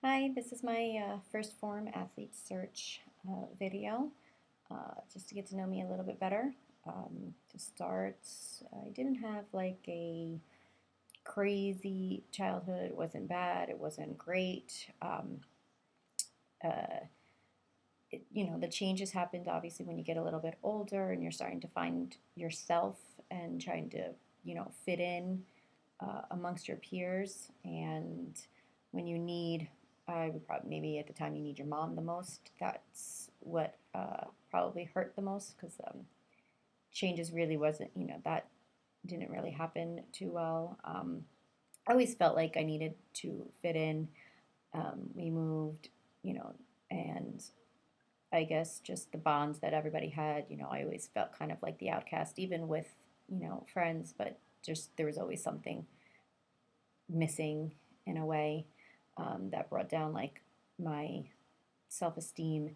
Hi, this is my first Phorm athlete search video, just to get to know me a little bit better. To start, I didn't have like a crazy childhood. It wasn't bad. It wasn't great. Uh, the changes happened obviously when you get a little bit older and you're starting to find yourself and trying to, fit in amongst your peers. And when you need, I would probably maybe at the time you need your mom the most. That's what probably hurt the most because changes really wasn't, that didn't really happen too well. I always felt like I needed to fit in. We moved, and I guess just the bonds that everybody had, I always felt kind of like the outcast, even with, friends, but just there was always something missing in a way that brought down like my self-esteem.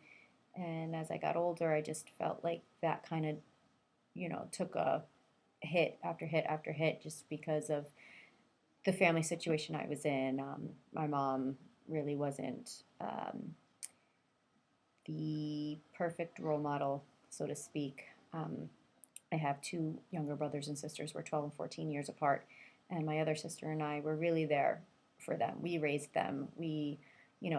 And as I got older, I just felt like that kind of, took a hit after hit after hit just because of the family situation I was in. My mom really wasn't the perfect role model, so to speak. I have two younger brothers and sisters. We're 12 and 14 years apart. And my other sister and I were really there for them. We raised them. We,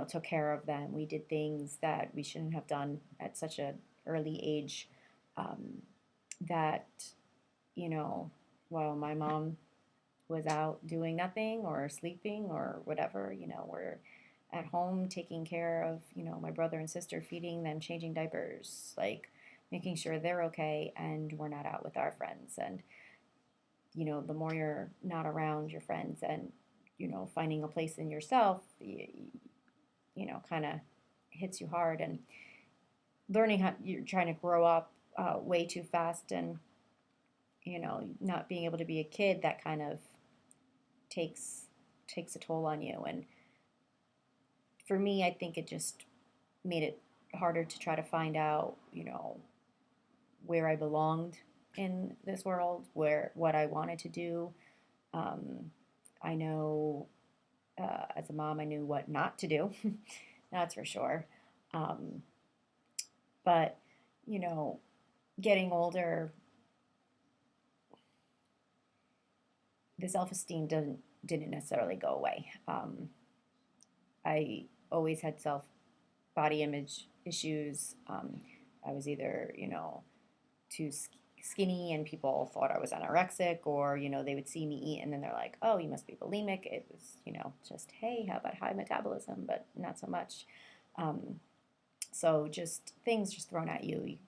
took care of them. We did things that we shouldn't have done at such an early age. That, you know, while my mom was out doing nothing or sleeping or whatever, we're at home taking care of, my brother and sister, feeding them, changing diapers, like making sure they're okay and we're not out with our friends. And, the more you're not around your friends and, finding a place in yourself, kind of hits you hard. And learning how you're trying to grow up way too fast and, not being able to be a kid, that kind of takes a toll on you. And for me, I think it just made it harder to try to find out, where I belonged in this world, where what I wanted to do. Um, I know as a mom, I knew what not to do. That's for sure. Um, but you know, getting older, the self-esteem didn't necessarily go away. I always had self body image issues. I was either, too skinny and people thought I was anorexic, or, they would see me eat and then they're like, oh, you must be bulimic. It was, just, hey, how about high metabolism, but not so much. Um, so just things just thrown at you.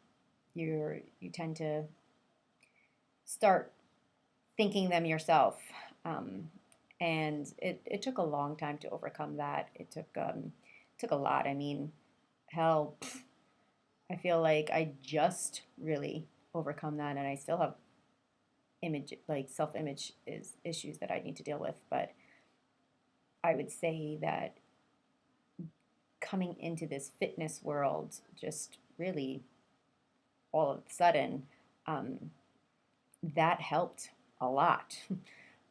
You tend to start thinking them yourself. Um, and it took a long time to overcome that. It took a lot. I mean, hell, I feel like I just really overcome that, and I still have self-image is issues that I need to deal with. But I would say that coming into this fitness world, just really all of a sudden, um, that helped a lot.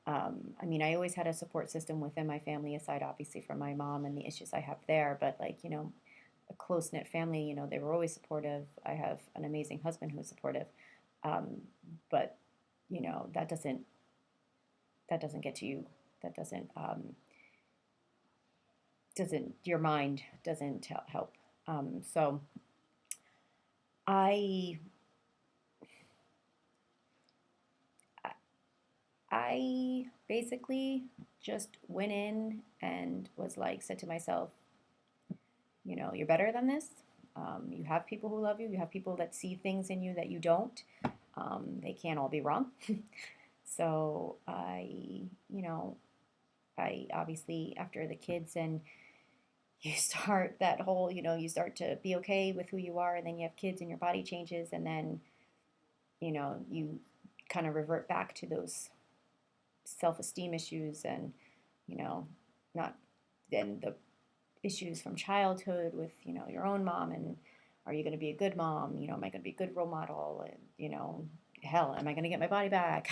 I mean, I always had a support system within my family, aside obviously from my mom and the issues I have there. But like, a close knit family, they were always supportive. I have an amazing husband who's supportive. But that doesn't get to you. That doesn't your mind doesn't help. So I I basically just went in and was like, said to myself, you're better than this. You have people who love you. You have people that see things in you that you don't. They can't all be wrong. So I obviously, after the kids, and you start that whole, you start to be okay with who you are, and then you have kids and your body changes, and then, you kind of revert back to those self-esteem issues and, you know, not then the issues from childhood with, your own mom, and are you going to be a good mom? Am I going to be a good role model? And, hell, am I going to get my body back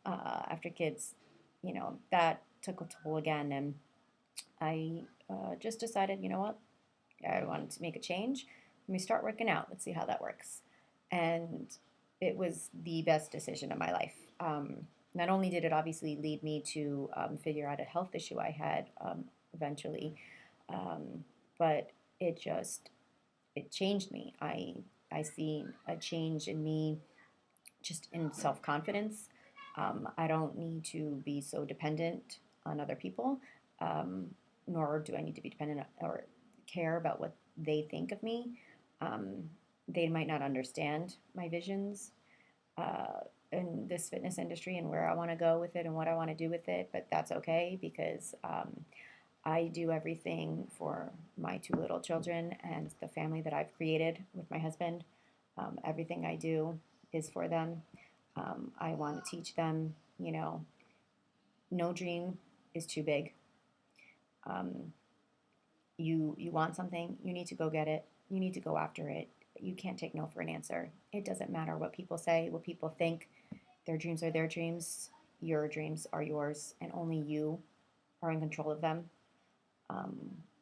after kids? That took a toll again. And I just decided, you know what, I wanted to make a change. Let me start working out. Let's see how that works. And it was the best decision of my life. Not only did it obviously lead me to figure out a health issue I had eventually, um, but it just it changed me. I see a change in me just in self confidence. I don't need to be so dependent on other people, um, nor do I need to be dependent or care about what they think of me. Um, they might not understand my visions uh, in this fitness industry and where I want to go with it and what I want to do with it, but that's okay because I do everything for my two little children and the family that I've created with my husband. Everything I do is for them. I want to teach them, no dream is too big. Um, you want something, you need to go get it. You need to go after it. You can't take no for an answer. It doesn't matter what people say, what people think. Their dreams are their dreams. Your dreams are yours, and only you are in control of them. Um,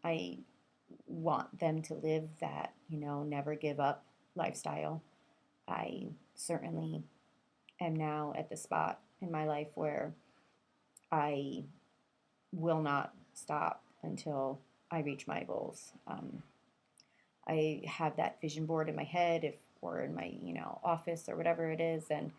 I want them to live that, never give up lifestyle. I certainly am now at the spot in my life where I will not stop until I reach my goals. I have that vision board in my head, if or in my office or whatever it is, and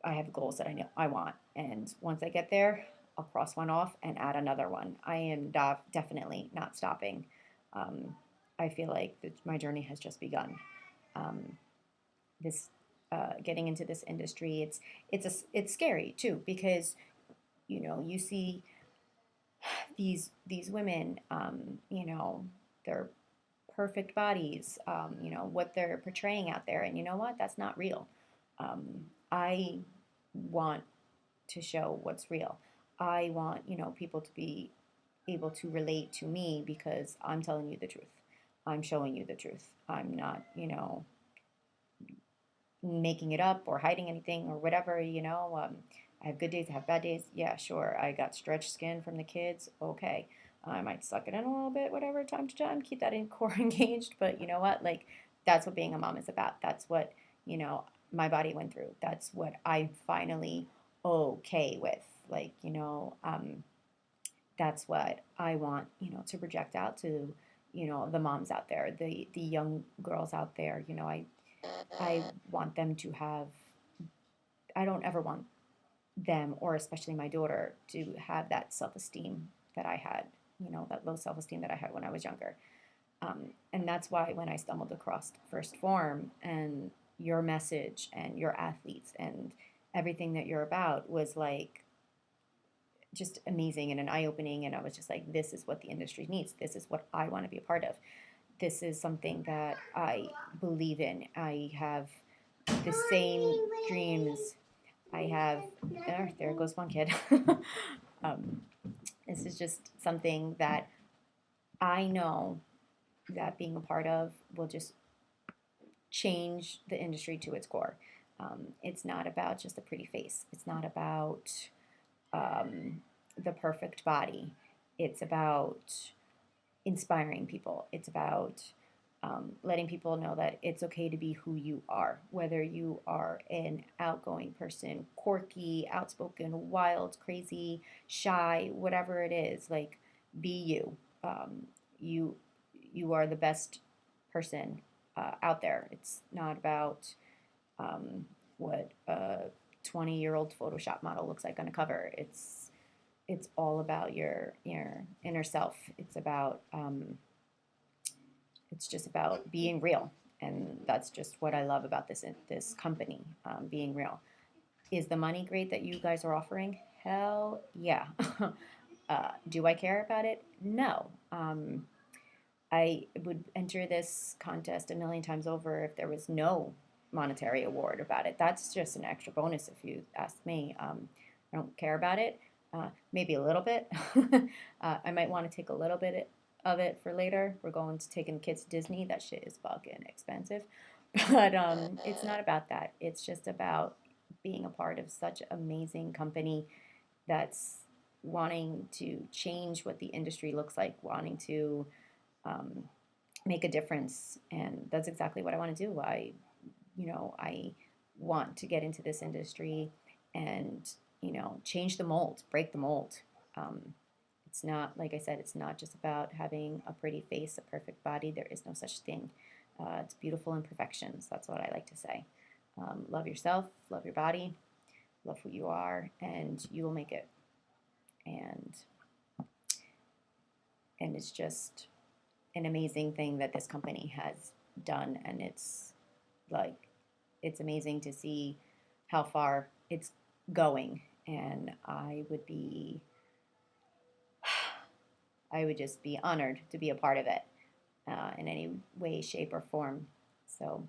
I have goals that I know I want. And once I get there, I'll cross one off and add another one. I am definitely not stopping. Um, I feel like my journey has just begun. Um, this Getting into this industry, it's scary too because you see these women, their perfect bodies, what they're portraying out there, and you know what? That's not real. I want to show what's real. I want people to be able to relate to me because I'm telling you the truth. I'm showing you the truth. I'm not making it up or hiding anything or whatever. I have good days, I have bad days. Yeah, sure. I got stretched skin from the kids. Okay. I might suck it in a little bit, whatever, time to time, keep that in core engaged. But you know what? Like, that's what being a mom is about. That's what, my body went through. That's what I finally okay with. Like, that's what I want, to project out to, the moms out there, the young girls out there. I want them to have, I don't ever want them, or especially my daughter, to have that self esteem that I had, that low self esteem that I had when I was younger. And that's why when I stumbled across First Form and your message and your athletes and everything that you're about was like just amazing and an eye opening. And I was just like, this is what the industry needs. This is what I want to be a part of. This is something that I believe in. I have the same dreams. I have, there goes one kid. um, this is just something that I know that being a part of will just change the industry to its core. It's not about just a pretty face. It's not about the perfect body. It's about inspiring people. It's about letting people know that it's okay to be who you are, whether you are an outgoing person, quirky, outspoken, wild, crazy, shy, whatever it is. Like, be you. You you are the best person out there. It's not about what a 20-year-old Photoshop model looks like on a cover. It's all about your inner self. It's just about being real, and that's just what I love about this company, being real. Is the money great that you guys are offering? Hell yeah. Do I care about it? No. I would enter this contest a million times over if there was no monetary award about it. That's just an extra bonus if you ask me. I don't care about it. Maybe a little bit. I might want to take a little bit of it for later. We're going to taking the kids to Disney. That shit is fucking expensive. But it's not about that. It's just about being a part of such an amazing company that's wanting to change what the industry looks like, wanting to um, make a difference. And that's exactly what I want to do. I want to get into this industry and, change the mold, break the mold. Um, it's not, like I said, it's not just about having a pretty face, a perfect body. There is no such thing. It's beautiful imperfections. That's what I like to say. Love yourself, love your body, love who you are, and you will make it. And and it's just an amazing thing that this company has done, and like it's amazing to see how far it's going. And I would just be honored to be a part of it in any way, shape, or form. So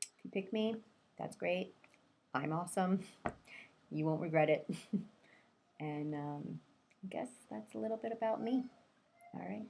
if you pick me, that's great. I'm awesome. You won't regret it. And I guess that's a little bit about me. All right.